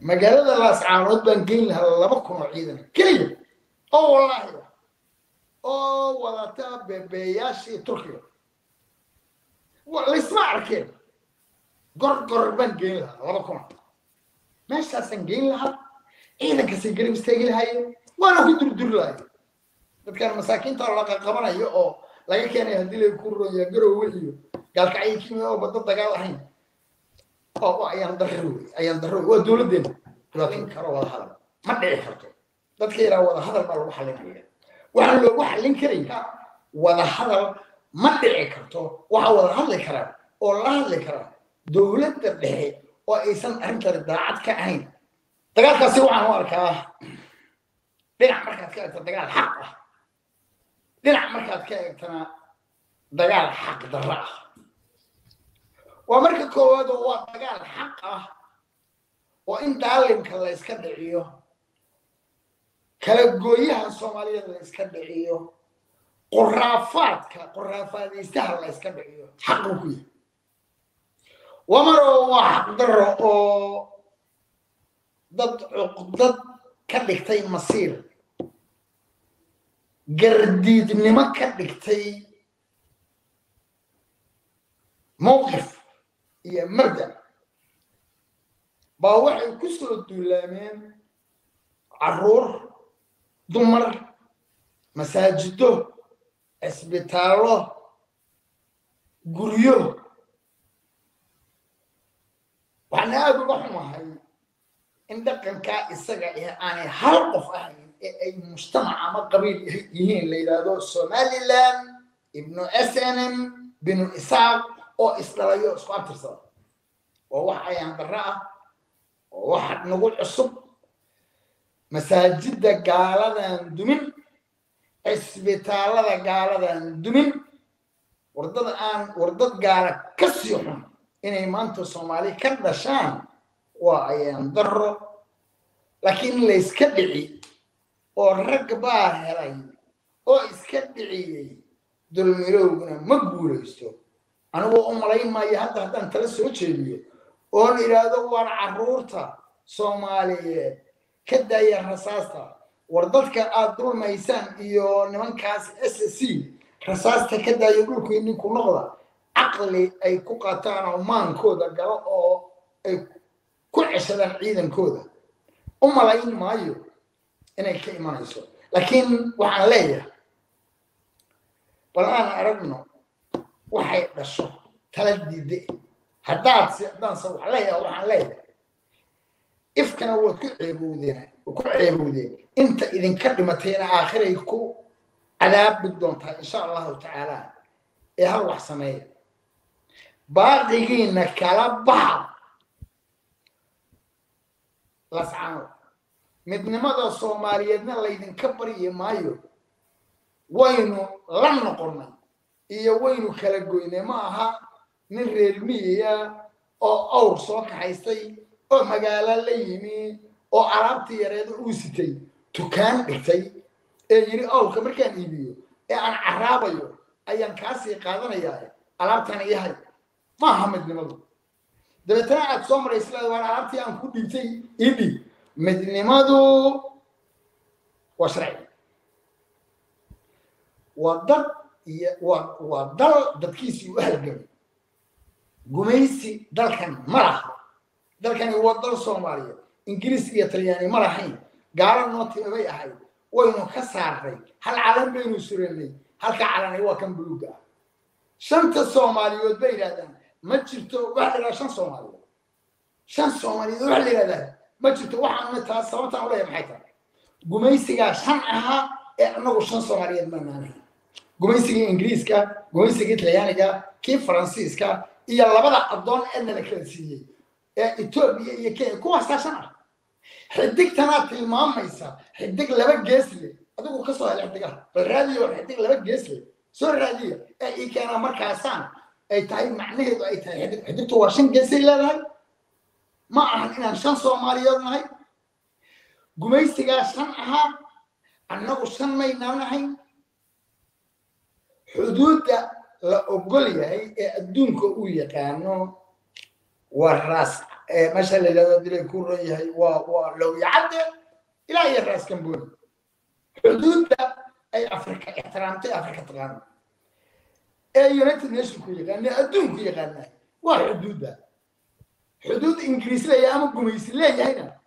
magaalada laascaanood baan geyn lahaa 2 kun oo ciidan kaliya oo wallaahi oo wadata beebeyaashii Turkiga walaysma arkeen gorgor baan geyn lahaa 2 kun meeshaasan geyn lahaa ciidanka si garib istaagi lahaayeen waana ku durdurlaayay dadkan masaakiinta la qabanayo oo laga keenay hadii la ku rooyo garowe iyo galkacay kiimio oo bad dagaal ahayn oo ayaan daro waa dawladeena laakiin karo wada hadal ma dhici karto dadka ila wada hadal baa lagu xalinaya waxa loogu xalin karaa wada hadal ma dhici karto waxa wada hadli karaa oo la hadli karaa dawladda dhexe oo aysan arrinta daacad ka ahayn dagaalkaasi waxaan u arkaa dhinac markaad ka eegto dagaal xaq ah dhinac markaad ka eegtana dagaal xaq darro ah ومركز كواد هو دجال حقه وإن تعلم كلا يسكدعيه كلا جويها الصومالية لا يسكدعيه قرافات يستاهل لا يسكدعيه حقه كله ومرة واحد ضر ضد كدكتي مصير جرديد نما كدكتي موقف يا مرجع باوحي كسر الدولامين عرور دمر مساجده اسبيتاله قريو وحنا هذا بحمه هاي إن دقن كا إسقى يعني هرقف أي مجتمع ما قبيل يهين ليلادو سومالي لان ابن SNM بنو إسحاق أو إسرائيل سقط صار وواحد عند الرأى وواحد نقول عصب مساجد قالنا دمين اسبيتال قالنا دمين وردد قال كسيهم إن إيمانته الصومالي كذا شان وعيان ضره لكن ليس كدعي والرقبة هلاي أو إسكدعي دول ميروغنا مقبولة يستو أنا وأم لين ما يهدى هدان تلسو تشيبيه أون إرادة وان عرورتا صومالية كدا يرساستا وردتك أدرول ميسان إيو نمان كاس SSC رساستا كدا يقولكو إنكو نغضا عقلي أي كوكاتانا ومان كودا قال أو أي كل عشرين عيدا كودا أم لين ما يو إنه كإيمان يسو لكن وحن ليه والآن أردنا waxay dhasho kala diiday haddaad sidan soo waxleeyahay waxaan leeyahay ifkana waa ku ceeboodeen inta idinka dhimatayna aakhiray ku cadaabi doontaa insha Allah taala ee hal wax sameey baaqigina kala bax lascaan midnimada Soomaaliyeedna la idinka bariyo maayo waynu la noqonnay iyo waynu kala goynay ma aha nin reer miyiga oo awr soo kaxaystay oo magaalo la yimi oo alaabtii yareed uu sitay tukaan dhigtay ee yiri awrka markaan iibiyo ee aan caraabayo ayaan kaasii qaadanayaa alaabtan yahay ma aha midnimadu dabeetana aad soo maraysaa waan alaabtii aan ku dhigtay iibi midnimadu waa sharci wadad ودل دكيسي وهالجم جميسي دل كان مرح دل كان يوضل صوماليا إنجليزي إيطالياني مرحين قالوا نوتي أبي أحد وينو كسر هل علم بينو سوريني هل كعلم هو كان بلوجا شنت الصوماليود بين هذا ما جرتوا واحد لا شن صومالي شن صومالي واحد هذا ما جرتوا واحد من تاسوات ولا يمحيتها جميسي قال شنها إنه شن صوماليود ما نانه جميسي إنجليزكا جميسي إيطاليانيكا كيف فرنسيسكا إيا لبدا أدون أن الكرسية إثيوبيا يكين كوا ساشنا حدك تنات المام ميسا حدك لبا جسلي أدوكو كسو هالحدقها بالراديو حدك لبا جسلي سو الراديو إي كان مركاسان أي تاي معنيه أي تاي حدك تواشن جسلي لهاي ما أهل إنا شان صوماليات نهاي جميسي شنها أنه شن مينانهاي حدود لا أقول يا الدنيا كوية كانوا والراس ماشي اللي هذا دليل كورة هي ولو يعدي إلى هي الراس كمبوني حدود أي أفريقيا احترامتي أفريقيا تغنى أي يونايتد نيشن كوي غنى أدون كوي غنى وحدود حدود إنجليزية يا أما قميصية هنا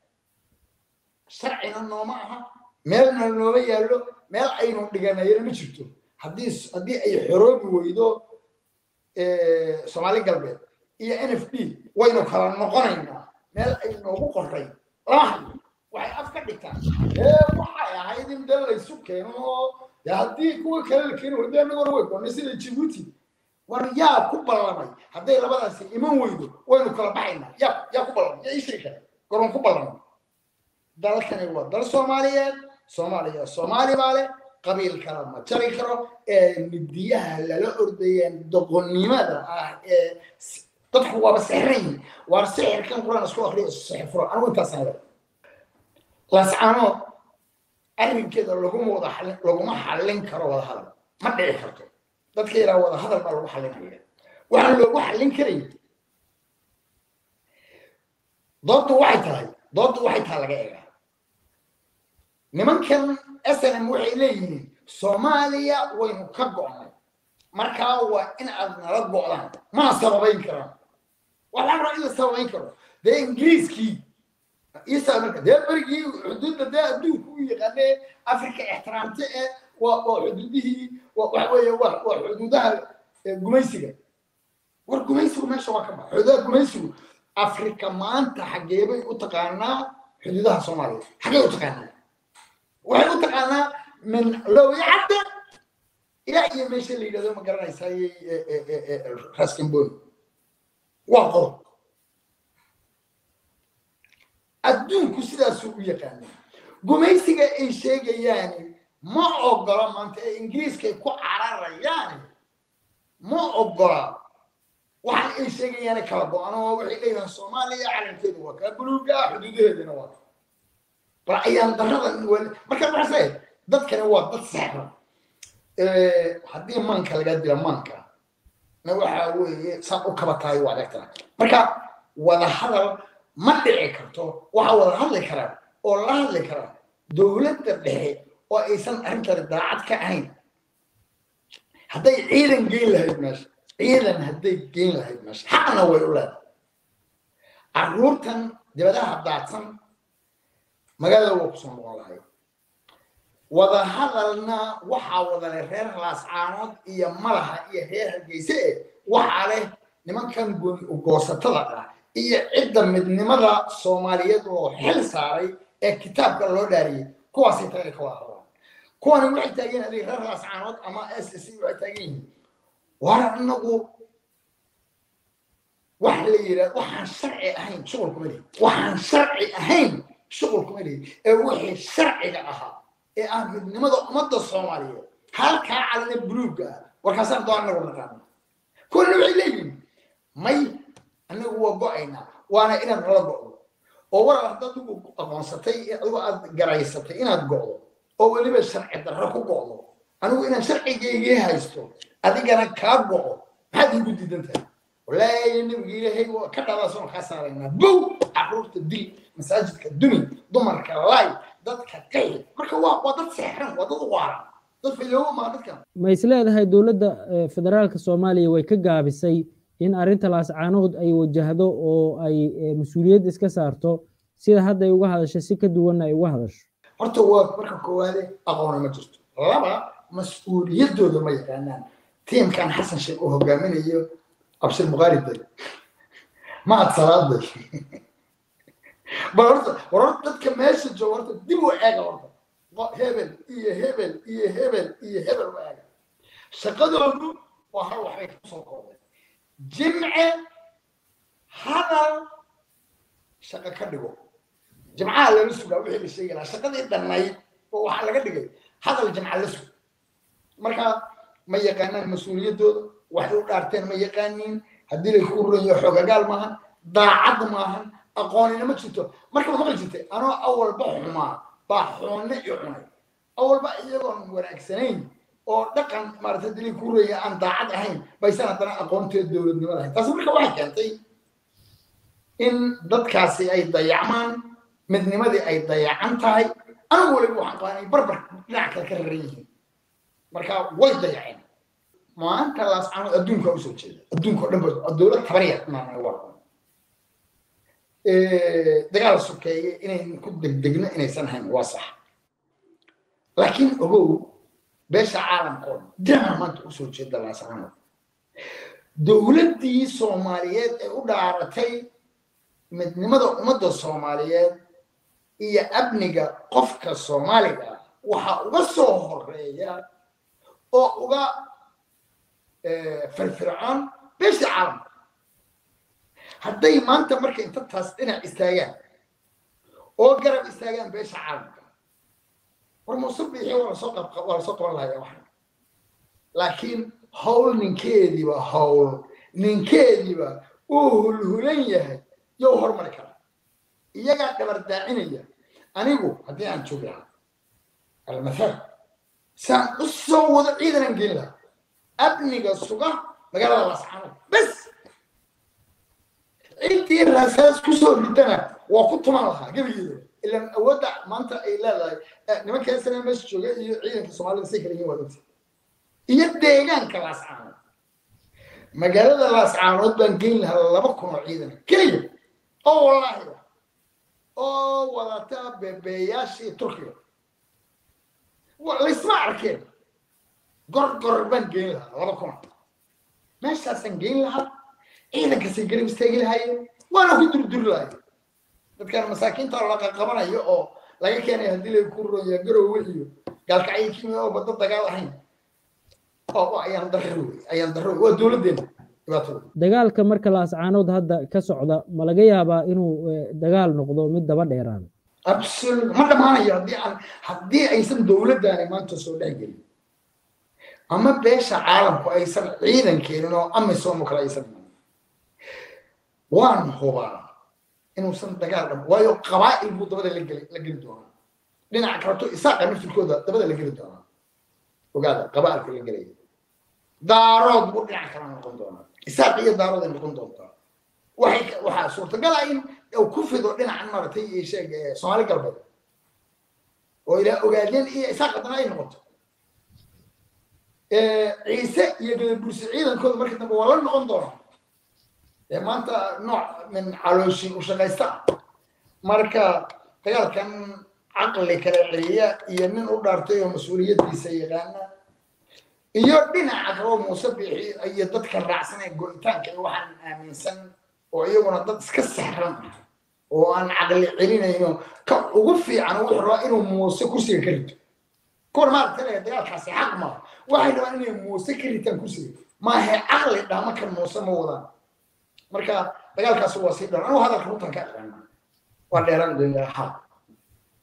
شرعنا إنه معها مالنا إنه يالو مال أي نوع دجانا يلا مشيتو هدي أي حروب ويدو سومالي قلبي هي NFP وينو كلام نقولنا مال أي نوع بقرين راح waxay afka dhigtaan waxay ahayd in dal ay isu keeno hadii kuwa kale keenay wadana way qoonay sida Djibouti war yaa ku ballamay haday labadaas iman weydo waynu kala baxaynaa yaa ku ballamay yaa ishay kale garoon ku ballamay dalkani waa dal Soomaaliya baale qabiil kala ma jari karo midiyaha lala ordayeen doqonnimada dadku waa sixrin war sixirkan quraan isku akhriyo sixir furo anigu intaas aan لاسعانو أرين كذا لقوم حلين كرو ولا هذا ما دعي كرتو ده كذا ولا هذا ما لقوم حلين كذا وحنا لقوم حلين كريم ضد واحد هاي لقى نمن كان أسلم وحيلين سوماليا وينكبوا مركاوا إن أذن ربوا لهم ما سببين كرام ولا أمر إلا سببين كرام ده إنجليز كي يسألك ده برجي حدود ده كوي غني أفريقيا احترامته وحدوده وحدودها جميسية والجميسية ما شو كمان حدود جميسية أفريقيا ما أنت حجيبي وتقارنا حدودها صوماليا حاجة وتقارنا وتقارنا من لو يعدى إلى أي ماشي اللي ده ما قرنا يسوي خاسكنبون واقع adduunku sidaasuu u yaqaanay gumaysiga ay sheegayaan ma ogola maanta ingiriiska ku cararayaan ma ogola waxa ay sheegayaan kala go'ano waxay leeyihiin Soomaaliya calankeedu waa ka buluuga xuduudaheedana waa raayaan darrada marka waxay dadkana waa dad saxan haddii manka laga dilo manka na waxa weeye saan u kabatay waa dhagtana marka wada hadal ما دعي كرتو وحاول هذا الكلام والله هذا الكلام دولة الدحي وإيسان أنت الداعات كعين هدي عيدن جين لهي ماشي عيدن هدي جين لهي ماشي حقنا ويقولاد عرورتن دي بداها بداعتسن مقالة وقصن والله وذا هذا لنا وحاول الرير الأسعانات إيا ملها إيا هيها الجيسي وحاله لمن كان قوسة طلقة iyo cidda midnimada Soomaaliyeed oo xil saaray kitaabka loo dhaariyay kuwaas ay tahay kuwan waxay taageen adeeg raas caanood ama SSC waxay taageen wara anagu wax la yiraahdo waxaan sharci ahayn shughul kuma leeyahay wixii sharciga ahaa aan midnimada ummadda Soomaaliyeed halka calan buluuga warkaasaan doonana warqaan kullu waxay leeyihiin may أنا هو قاعنا وأنا إنا نرجع أول هذا دو أقانستي أو جرايستي إنا تقعد أو اللي بالشرع الدرك قعد أنا إنا شرع جي هايستو أدي أنا كابو هذا يقول دي أنت ولا ينبغي هي وكذا راسون خسارنا بو عروت الدين مساجد كدني ضمر كلاي ضد كتير مركوا وضد سحر وضد وارا ضد في اليوم ما ضد ما يسلى هاي دولة فدرالك الصومالية ويكجع بسي in arinta laascaanood ay wajahdo oo ay mas'uuliyad iska saarto sida hadda ay uga hadashay si ka duwan ay uga hadasho horta waa marka koowaad aqoon ma jirto laba mas'uuliyadooda ma yaqaanaan teamkan Xasan Sheekh oo hogaaminayo abshir muqaalid ma adsalaad barta dadka meesha joogta dib u eega horta hebel waaga shaqadoodu waxa waxay ku soo koobay جمعة هذا شقة كدقو جمعة اللي نسوا وحي الشيء لا شقة إذا ناي وحلا كدقو هذا الجمعة اللي نسوا مركا ما يقانن المسؤولية دول وحدو دارتين ما يقانين هدي لي كورن يحوق قال معهن ضاعد معهن أقواني ما تشتو مركا ما قلت أنا أول بحون يعوني أول يقون وراك سنين oo dhaqan maartay dilay kuuraya aan daacad ahayn baysan hadana aqoonteed dawladnimada ahayn taas marka waxay keentay إن dadkaasi ay dayacmaan midnimadii ay dayacan tahay anigu waliba waxaan qabaa inay barbar dhinac kale ka raran yihiin marka way dayaceen maanta laascaanood adduunka u soo jeeda adduunka oo dhan ba dowlad tabariyad maana waa dagaal sokeeye inay ku degdegno inaysan hayn waa sax laakiin ogow beesha caalamkood dana maanta u soo jeeda laascaanood dowladdii soomaaliyeed ee u dhaaratay midnimada ummadda soomaaliyeed iyo amniga qofka soomaaliga waxa uga soo horeeya oo uga firfircoon beesha caalamka hadday maanta marka inta taas dhinac istaagaan oo garab istaagaan beesha caalamka war muusabixi waa lasoo qaban lahayaa waxan laakiin hawl ninkeediiba uu hulhulan yahay yow hormari karaa iyagaa dabardaacinaya anigu haddii aan joogi lahaa almathal saan u soo wado ciidanan gelin lahaa amniga suga magaalada laascaanood bas intii raasaas ku soo ridana waa ku tuman lahaa gebigeeda ilan awoodda maanta ay leedahay nimanka sana meesha jooga iyo ciidanka soomaalida say kala yihiin waa ogta iyo deegaanka laascaanood magaalada laascaanood baan geyn lahaa 2,000 oo ciidan keliya oo wallaahi oo wadata beebeyaashii turkiga laysma arkeen gorgor baan geyn lahaa 2,000 meeshaasaan geyn lahaa ciidankaasay garab istaagi lahaayeen waana ku durduri lahayen dadkan masaakiinta oo laga qabanayo oo laga keenay haddii lay ku roya garowe iyo gaalkacyo kimia oo badda dagaal ahayn oo ayaan darro waa dowladdeena dagaalka marka laascaanood hadda ka socda ma laga yaabaa inuu dagaal noqdo mid daba dheeraado absolutely ma dhamaanayo haddii aysan dowladdaani maanta soo dhex gelin ama beesha caalamku aysan ciidan keenin oo amisom kale aysan waan hubaa inuusan dagaal dhab waayo qabaa'il buu dabada la geli doonaa dhinaca kaleto isaaqa naftirkooda dabada la geli doonaa ogaada qabaa'ilka la gelaya daarood buu dhinaca kale noqon doonaa isaaq iyo daarood ay noqon doontaa waxaa suurtagal ah in uu ku fido dhinacan maaragtay iyo sheeg soomaali galbeed oo ilaa ogaadeen iyo isaaq haddana ay noqoto ciise iyo gadabursi ciidankooda marka dambe waa la noqon doonaa maanta nooc min calooshin u shaqaysta marka dagaalkan caqli kala celiya iyo nin u dhaartay oo mas-uuliyadiisa yaqaana iyo dhinaca kale oo muusabixi iyo dadka raacsan ee go'itaanka waxaan aaminsan oo iyaguna dad iska sahran oo aan caqli celinayno ka ugu fiican wuxuu rabaa inuu muuse kursiga ka rito kor maaragtay dagaalkaasi xaq ma waxay rabaan inay muuse ka ritaan kursiga maahe caqli dhama kan muuse ma wadaan marka dagaalkaasi waa sii dhan anigu hadalka runtan ka aqaana waa dheeraan doonaa